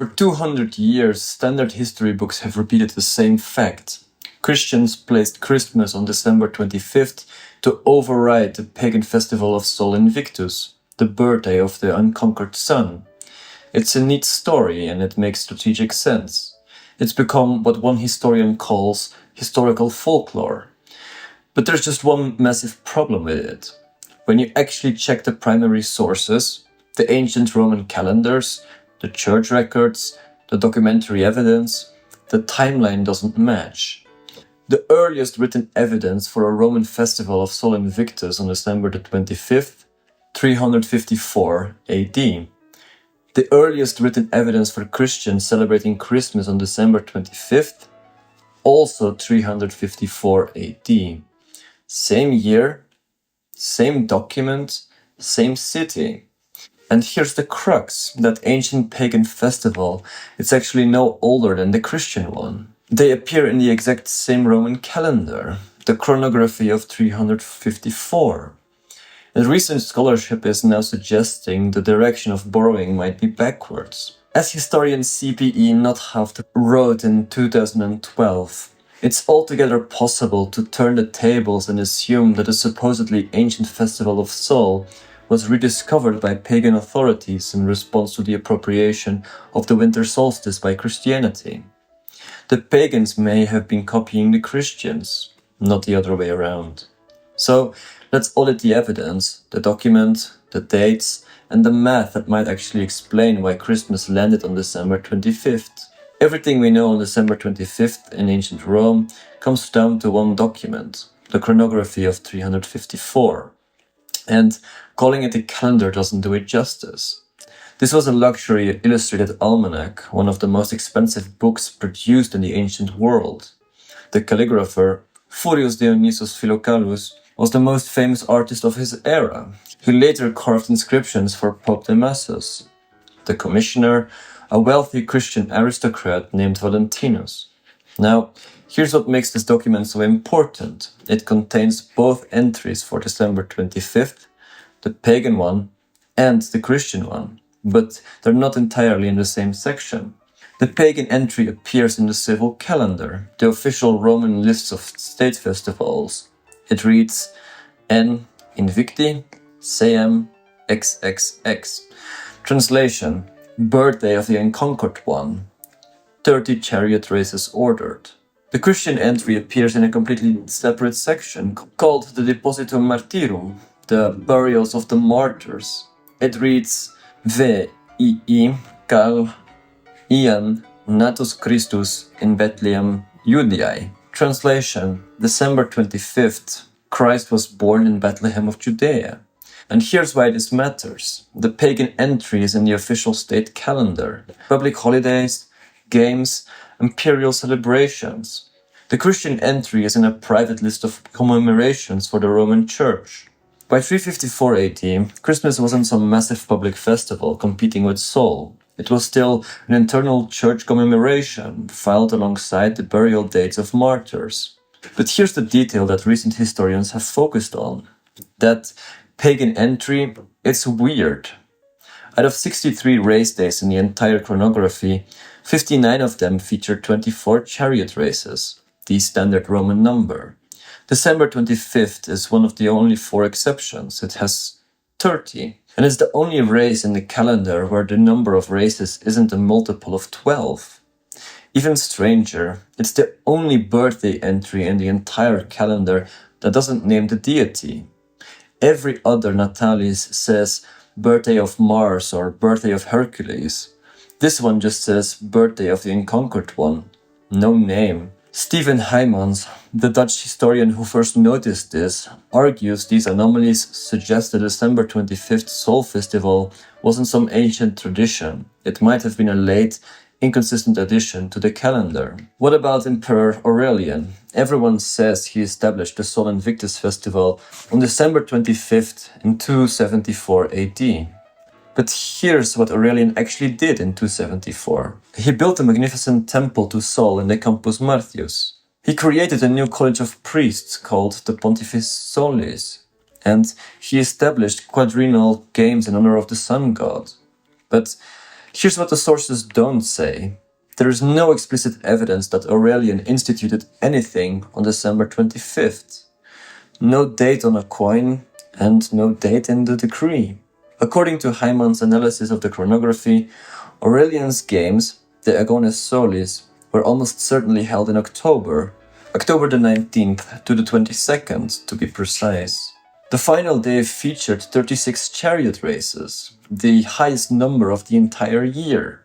For 200 years, standard history books have repeated the same fact. Christians placed Christmas on December 25th to override the pagan festival of Sol Invictus, the birthday of the unconquered sun. It's a neat story and it makes strategic sense. It's become what one historian calls historical folklore. But there's just one massive problem with it. When you actually check the primary sources, the ancient Roman calendars, the church records, the documentary evidence, the timeline doesn't match. The earliest written evidence for a Roman festival of Sol Invictus on December the 25th, 354 AD. The earliest written evidence for Christians celebrating Christmas on December 25th, also 354 AD. Same year, same document, same city. And here's the crux, that ancient pagan festival is actually no older than the Christian one. They appear in the exact same Roman calendar, the Chronography of 354. And recent scholarship is now suggesting the direction of borrowing might be backwards. As historian C.P.E. Nothaft wrote in 2012, it's altogether possible to turn the tables and assume that the supposedly ancient festival of Sol was rediscovered by pagan authorities in response to the appropriation of the winter solstice by Christianity. The pagans may have been copying the Christians, not the other way around. So let's audit the evidence, the document, the dates, and the math that might actually explain why Christmas landed on December 25th. Everything we know on December 25th in ancient Rome comes down to one document, the Chronography of 354. And calling it a calendar doesn't do it justice. This was a luxury illustrated almanac, one of the most expensive books produced in the ancient world. The calligrapher, Furius Dionysius Philocalus, was the most famous artist of his era, who later carved inscriptions for Pope Damasus. The commissioner, a wealthy Christian aristocrat named Valentinus. Now, here's what makes this document so important. It contains both entries for December 25th, the pagan one, and the Christian one, but they're not entirely in the same section. The pagan entry appears in the civil calendar, the official Roman list of state festivals. It reads N Invicti Seam XXX. Translation: Birthday of the Unconquered One. 30 chariot races ordered. The Christian entry appears in a completely separate section called the Depositum Martyrum, the burials of the martyrs. It reads V.I.I. Cal Ian Natus Christus in Bethlehem, Judae. Translation: December 25th, Christ was born in Bethlehem of Judea. And here's why this matters. The pagan entry is in the official state calendar, public holidays, games, imperial celebrations. The Christian entry is in a private list of commemorations for the Roman Church. By 354 AD, Christmas wasn't some massive public festival competing with Sol. It was still an internal church commemoration, filed alongside the burial dates of martyrs. But here's the detail that recent historians have focused on. That pagan entry, it's weird. Out of 63 race days in the entire chronography, 59 of them feature 24 chariot races, the standard Roman number. December 25th is one of the only 4 exceptions. It has 30. And it's the only race in the calendar where the number of races isn't a multiple of 12. Even stranger, it's the only birthday entry in the entire calendar that doesn't name the deity. Every other Natalis says birthday of Mars or birthday of Hercules. This one just says birthday of the Unconquered One. No name. Steven Hijmans, the Dutch historian who first noticed this, argues these anomalies suggest the December 25th Sol festival wasn't some ancient tradition. It might have been a late, inconsistent addition to the calendar. What about Emperor Aurelian? Everyone says he established the Sol Invictus festival on December 25th in 274 AD. But here's what Aurelian actually did in 274. He built a magnificent temple to Sol in the Campus Martius. He created a new college of priests called the Pontifex Solis, and he established quadrennial games in honor of the sun god. But Here's what the sources don't say. There is no explicit evidence that Aurelian instituted anything on December 25th. No date on a coin, and no date in the decree. According to Hijmans' analysis of the chronography, Aurelian's games, the Agones Solis, were almost certainly held in October the 19th to the 22nd, to be precise. The final day featured 36 chariot races, the highest number of the entire year.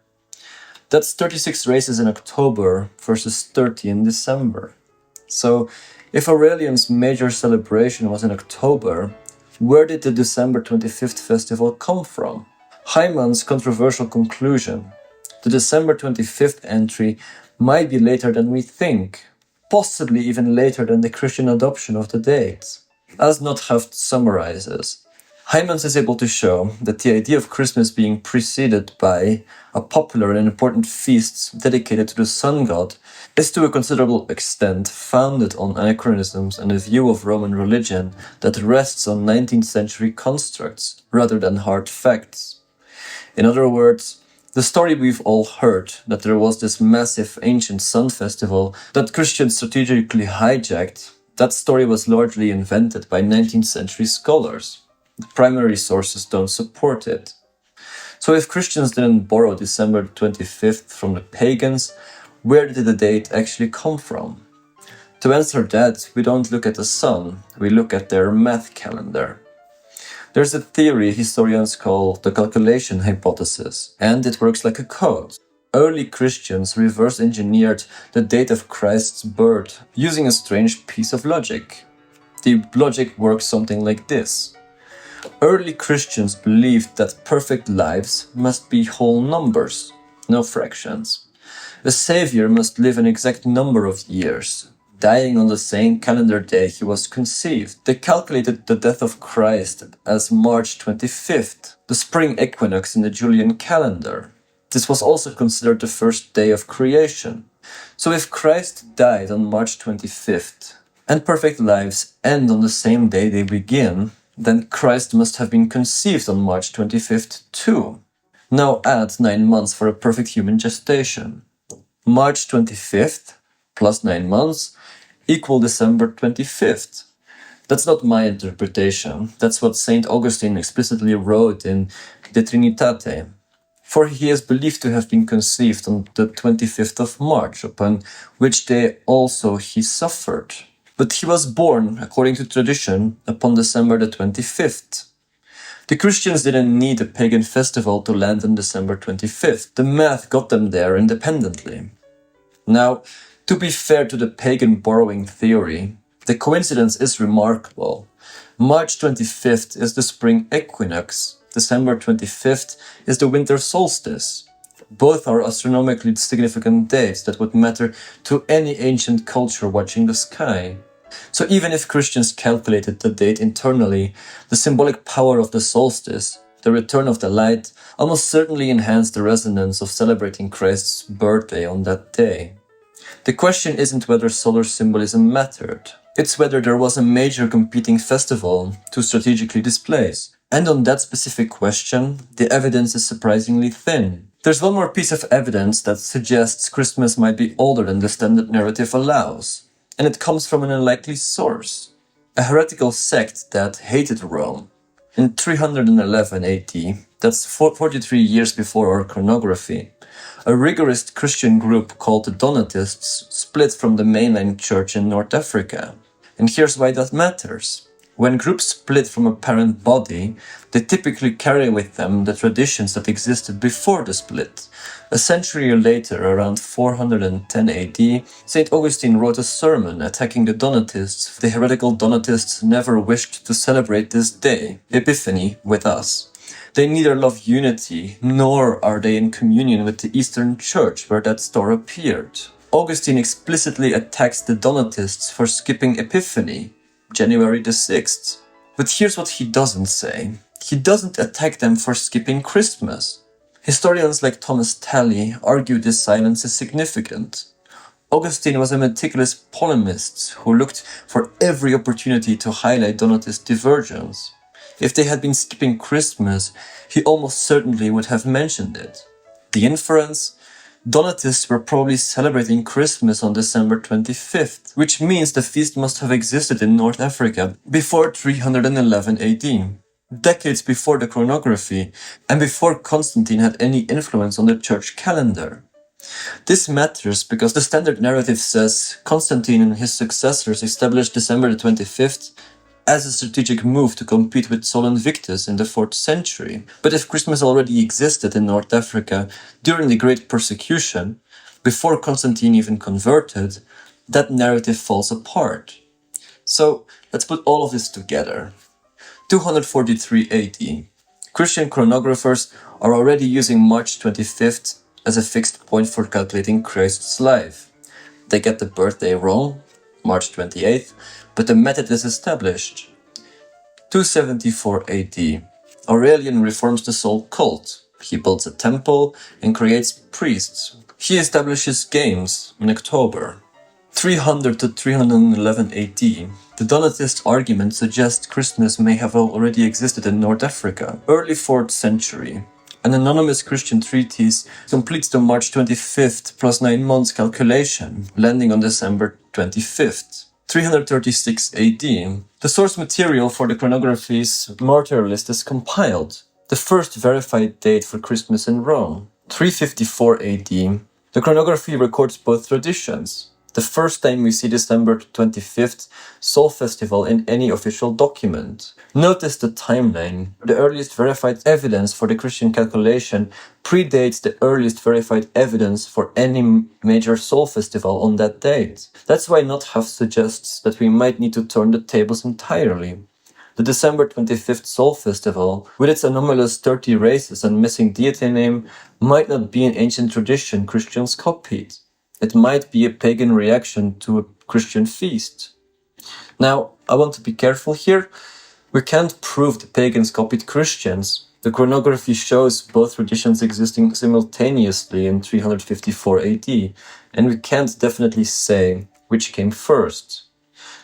That's 36 races in October versus 30 in December. So, if Aurelian's major celebration was in October, where did the December 25th festival come from? Hijmans' controversial conclusion: the December 25th entry might be later than we think, possibly even later than the Christian adoption of the date. As Nothaft summarizes, Hijmans is able to show that the idea of Christmas being preceded by a popular and important feast dedicated to the sun god is to a considerable extent founded on anachronisms and a view of Roman religion that rests on 19th century constructs rather than hard facts. In other words, the story we've all heard that there was this massive ancient sun festival that Christians strategically hijacked, that story was largely invented by 19th century scholars. The primary sources don't support it. So if Christians didn't borrow December 25th from the pagans, where did the date actually come from? To answer that, we don't look at the sun, we look at their math calendar. There's a theory historians call the calculation hypothesis, and it works like a code. Early Christians reverse engineered the date of Christ's birth using a strange piece of logic. The logic works something like this. Early Christians believed that perfect lives must be whole numbers, no fractions. The Savior must live an exact number of years, dying on the same calendar day he was conceived. They calculated the death of Christ as March 25th, the spring equinox in the Julian calendar. This was also considered the first day of creation. So if Christ died on March 25th, and perfect lives end on the same day they begin, then Christ must have been conceived on March 25th too. Now add 9 months for a perfect human gestation. March 25th plus 9 months equal December 25th. That's not my interpretation. That's what St. Augustine explicitly wrote in De Trinitate. For he is believed to have been conceived on the 25th of March, upon which day also he suffered. But he was born, according to tradition, upon December the 25th. The Christians didn't need a pagan festival to land on December 25th. The math got them there independently. Now, to be fair to the pagan borrowing theory, the coincidence is remarkable. March 25th is the spring equinox. December 25th is the winter solstice. Both are astronomically significant dates that would matter to any ancient culture watching the sky. So even if Christians calculated the date internally, the symbolic power of the solstice, the return of the light, almost certainly enhanced the resonance of celebrating Christ's birthday on that day. The question isn't whether solar symbolism mattered. It's whether there was a major competing festival to strategically displace. And on that specific question, the evidence is surprisingly thin. There's one more piece of evidence that suggests Christmas might be older than the standard narrative allows, and it comes from an unlikely source, a heretical sect that hated Rome. In 311 AD, that's 43 years before our chronography, a rigorist Christian group called the Donatists split from the mainline church in North Africa. And here's why that matters. When groups split from a parent body, they typically carry with them the traditions that existed before the split. A century later, around 410 AD, St. Augustine wrote a sermon attacking the Donatists. The heretical Donatists never wished to celebrate this day, Epiphany, with us. They neither love unity, nor are they in communion with the Eastern Church, where that star appeared. Augustine explicitly attacks the Donatists for skipping Epiphany, January the 6th. But here's what he doesn't say. He doesn't attack them for skipping Christmas. Historians like Thomas Talley argue this silence is significant. Augustine was a meticulous polemist who looked for every opportunity to highlight Donatist divergence. If they had been skipping Christmas, he almost certainly would have mentioned it. The inference? Donatists were probably celebrating Christmas on December 25th, which means the feast must have existed in North Africa before 311 AD, decades before the chronography, and before Constantine had any influence on the church calendar. This matters because the standard narrative says Constantine and his successors established December the 25th as a strategic move to compete with Sol Invictus in the 4th century. But if Christmas already existed in North Africa during the Great Persecution, before Constantine even converted, that narrative falls apart. So let's put all of this together. 243 AD. Christian chronographers are already using March 25th as a fixed point for calculating Christ's life. They get the birthday wrong, March 28th, but the method is established. 274 AD. Aurelian reforms the Sol cult. He builds a temple and creates priests. He establishes games in October. 300 to 311 AD. The Donatist argument suggests Christmas may have already existed in North Africa, early 4th century. An anonymous Christian treatise completes the March 25th plus 9 months calculation, landing on December 25th. 336 AD. The source material for the chronography's martyr list is compiled, the first verified date for Christmas in Rome. 354 AD. The chronography records both traditions. The first time we see December 25th Sol Festival in any official document. Notice the timeline. The earliest verified evidence for the Christian calculation predates the earliest verified evidence for any major Sol Festival on that date. That's why Nothaft suggests that we might need to turn the tables entirely. The December 25th Sol Festival, with its anomalous 30 races and missing deity name, might not be an ancient tradition Christians copied. It might be a pagan reaction to a Christian feast. Now, I want to be careful here. We can't prove the pagans copied Christians. The chronography shows both traditions existing simultaneously in 354 AD, and we can't definitely say which came first.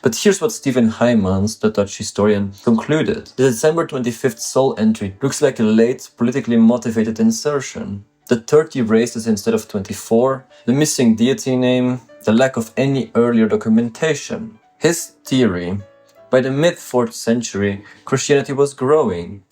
But here's what Steven Hijmans, the Dutch historian, concluded. The December 25th Sol entry looks like a late, politically motivated insertion. The 30 races instead of 24, the missing deity name, the lack of any earlier documentation. His theory: by the mid-4th century, Christianity was growing.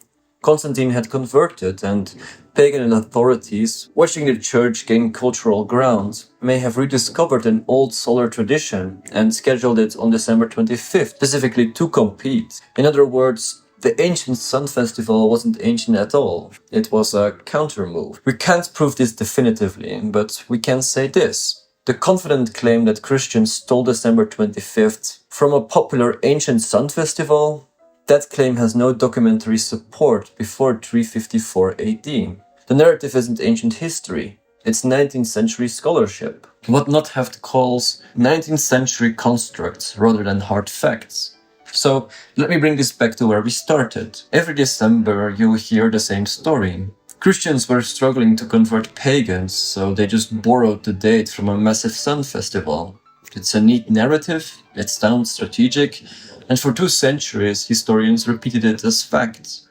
Constantine had converted, and pagan authorities, watching the church gain cultural ground, may have rediscovered an old solar tradition and scheduled it on December 25th, specifically to compete. In other words, the ancient Sun Festival wasn't ancient at all. It was a counter-move. We can't prove this definitively, but we can say this. The confident claim that Christians stole December 25th from a popular ancient Sun Festival, that claim has no documentary support before 354 AD. The narrative isn't ancient history. It's 19th century scholarship. What Nothaft calls 19th century constructs rather than hard facts. So, let me bring this back to where we started. Every December you'll hear the same story. Christians were struggling to convert pagans, so they just borrowed the date from a massive sun festival. It's a neat narrative, it sounds strategic, and for 2 centuries historians repeated it as fact.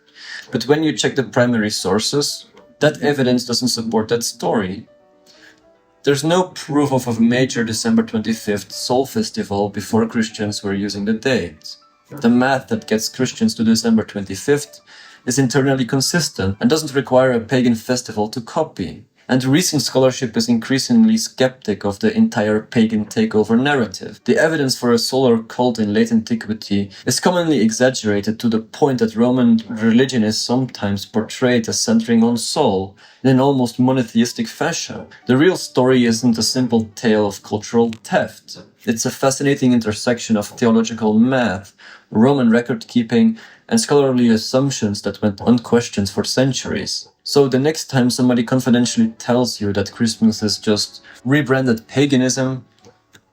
But when you check the primary sources, that evidence doesn't support that story. There's no proof of a major December 25th Sol festival before Christians were using the date. The math that gets Christians to December 25th is internally consistent and doesn't require a pagan festival to copy. And recent scholarship is increasingly skeptic of the entire pagan takeover narrative. The evidence for a solar cult in late antiquity is commonly exaggerated to the point that Roman religion is sometimes portrayed as centering on Sol in an almost monotheistic fashion. The real story isn't a simple tale of cultural theft. It's a fascinating intersection of theological math, Roman record-keeping, and scholarly assumptions that went unquestioned for centuries. So the next time somebody confidentially tells you that Christmas is just rebranded paganism,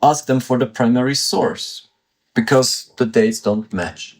ask them for the primary source, because the dates don't match.